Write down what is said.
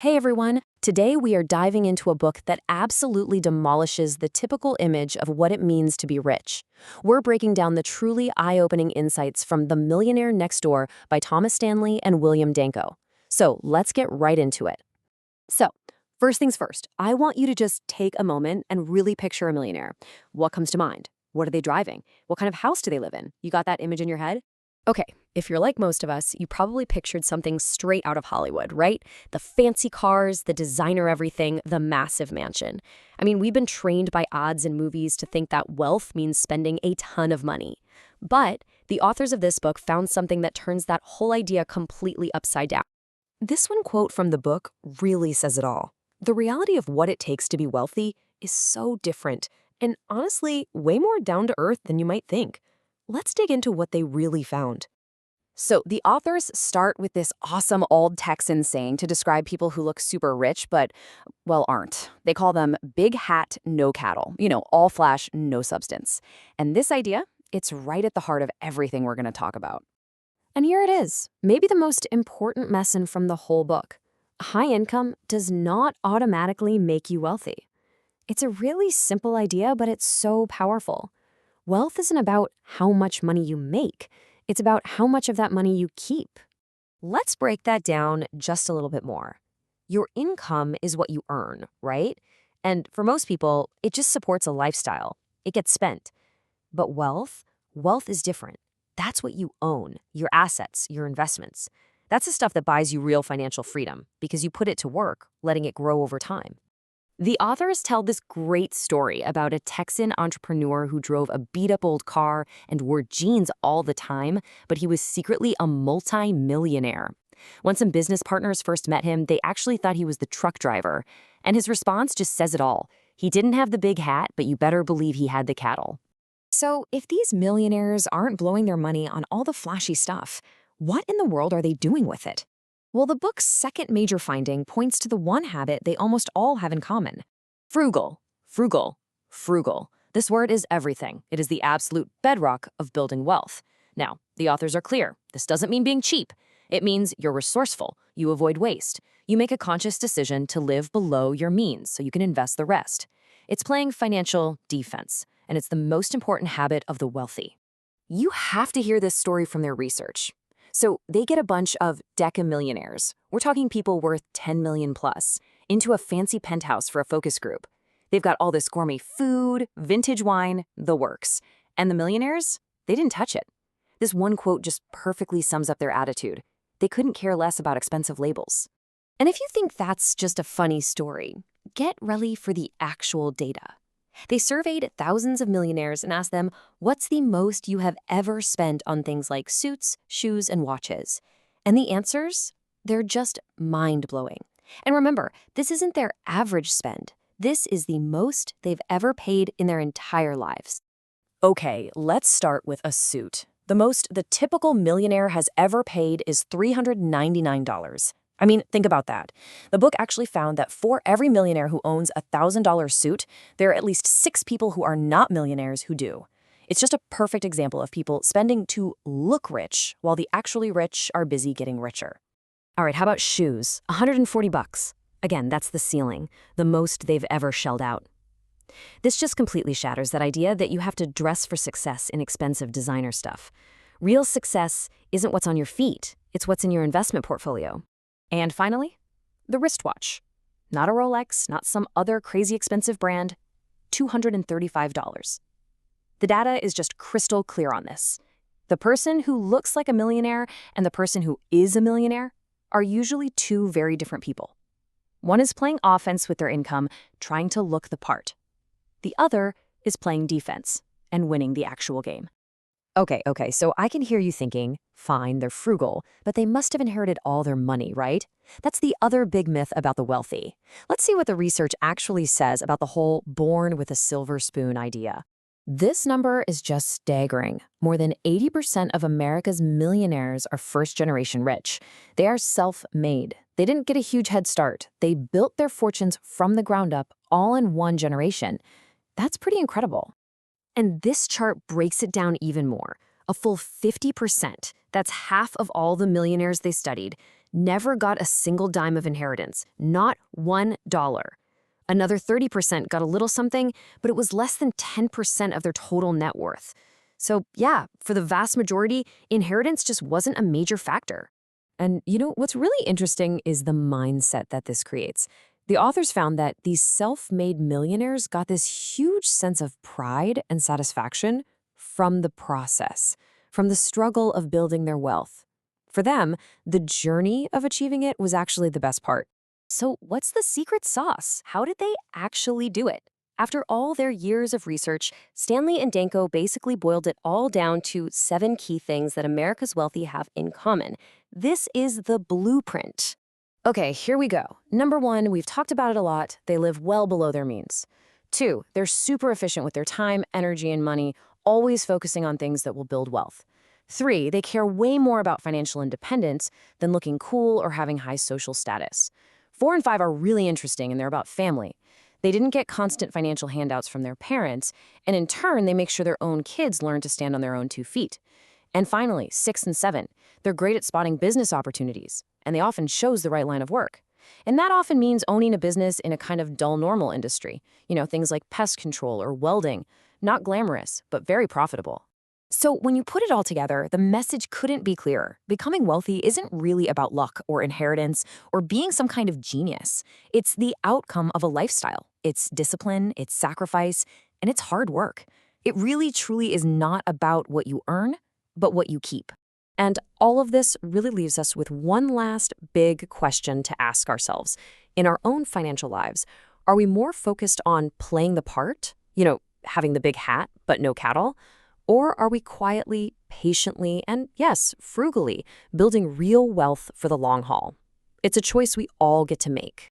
Hey everyone! Today we are diving into a book that absolutely demolishes the typical image of what it means to be rich. We're breaking down the truly eye-opening insights from The Millionaire Next Door by Thomas Stanley and William Danko. So let's get right into it. So, first things first, I want you to just take a moment and really picture a millionaire. What comes to mind? What are they driving? What kind of house do they live in? You got that image in your head? Okay, if you're like most of us, you probably pictured something straight out of Hollywood, right? The fancy cars, the designer everything, the massive mansion. I mean, we've been trained by odds and movies to think that wealth means spending a ton of money. But the authors of this book found something that turns that whole idea completely upside down. This one quote from the book really says it all. The reality of what it takes to be wealthy is so different, and honestly, way more down to earth than you might think. Let's dig into what they really found. So the authors start with this awesome old Texan saying to describe people who look super rich but, well, aren't. They call them big hat, no cattle. All flash, no substance. And this idea, it's right at the heart of everything we're going to talk about. And here it is, maybe the most important lesson from the whole book. High income does not automatically make you wealthy. It's a really simple idea, but it's so powerful. Wealth isn't about how much money you make. It's about how much of that money you keep. Let's break that down just a little bit more. Your income is what you earn, right? And for most people, it just supports a lifestyle. It gets spent. But wealth is different. That's what you own, your assets, your investments. That's the stuff that buys you real financial freedom because you put it to work, letting it grow over time. The authors tell this great story about a Texan entrepreneur who drove a beat-up old car and wore jeans all the time, but he was secretly a multi-millionaire. When some business partners first met him, they actually thought he was the truck driver. And his response just says it all. He didn't have the big hat, but you better believe he had the cattle. So if these millionaires aren't blowing their money on all the flashy stuff, what in the world are they doing with it? Well, the book's second major finding points to the one habit they almost all have in common. Frugal, frugal, frugal. This word is everything. It is the absolute bedrock of building wealth. Now, the authors are clear. This doesn't mean being cheap. It means you're resourceful. You avoid waste. You make a conscious decision to live below your means so you can invest the rest. It's playing financial defense, and it's the most important habit of the wealthy. You have to hear this story from their research. So they get a bunch of decamillionaires, we're talking people worth 10 million plus, into a fancy penthouse for a focus group. They've got all this gourmet food, vintage wine, the works. And the millionaires, they didn't touch it. This one quote just perfectly sums up their attitude. They couldn't care less about expensive labels. And if you think that's just a funny story, get ready for the actual data. They surveyed thousands of millionaires and asked them, what's the most you have ever spent on things like suits, shoes, and watches? And the answers? They're just mind-blowing. And remember, this isn't their average spend. This is the most they've ever paid in their entire lives. Okay, let's start with a suit. The most the typical millionaire has ever paid is $399. I mean, think about that. The book actually found that for every millionaire who owns a $1,000 suit, there are at least 6 people who are not millionaires who do. It's just a perfect example of people spending to look rich while the actually rich are busy getting richer. All right, how about shoes? $140. Again, that's the ceiling, the most they've ever shelled out. This just completely shatters that idea that you have to dress for success in expensive designer stuff. Real success isn't what's on your feet, it's what's in your investment portfolio. And finally, the wristwatch. Not a Rolex, not some other crazy expensive brand, $235. The data is just crystal clear on this. The person who looks like a millionaire and the person who is a millionaire are usually two very different people. One is playing offense with their income, trying to look the part. The other is playing defense and winning the actual game. Okay, so I can hear you thinking, fine, they're frugal, but they must have inherited all their money, right? That's the other big myth about the wealthy. Let's see what the research actually says about the whole born with a silver spoon idea. This number is just staggering. More than 80% of America's millionaires are first-generation rich. They are self-made. They didn't get a huge head start. They built their fortunes from the ground up, all in one generation. That's pretty incredible. And this chart breaks it down even more. A full 50%, that's half of all the millionaires they studied, never got a single dime of inheritance, not $1. Another 30% got a little something, but it was less than 10% of their total net worth. So yeah, for the vast majority, inheritance just wasn't a major factor. And what's really interesting is the mindset that this creates. The authors found that these self-made millionaires got this huge sense of pride and satisfaction from the process, from the struggle of building their wealth. For them, the journey of achieving it was actually the best part. So what's the secret sauce? How did they actually do it? After all their years of research, Stanley and Danko basically boiled it all down to 7 key things that America's wealthy have in common. This is the blueprint. Okay, here we go. Number 1, we've talked about it a lot. They live well below their means. 2, they're super efficient with their time, energy, and money, always focusing on things that will build wealth. 3, they care way more about financial independence than looking cool or having high social status. 4 and 5 are really interesting, and they're about family. They didn't get constant financial handouts from their parents, and in turn, they make sure their own kids learn to stand on their own 2 feet. And finally, 6 and 7, they're great at spotting business opportunities, and they often chose the right line of work. And that often means owning a business in a kind of dull normal industry, things like pest control or welding, not glamorous, but very profitable. So when you put it all together, the message couldn't be clearer. Becoming wealthy isn't really about luck or inheritance or being some kind of genius. It's the outcome of a lifestyle. It's discipline, it's sacrifice, and it's hard work. It really truly is not about what you earn, but what you keep. And all of this really leaves us with one last big question to ask ourselves. In our own financial lives, are we more focused on playing the part, having the big hat but no cattle? Or are we quietly, patiently, and yes, frugally building real wealth for the long haul? It's a choice we all get to make.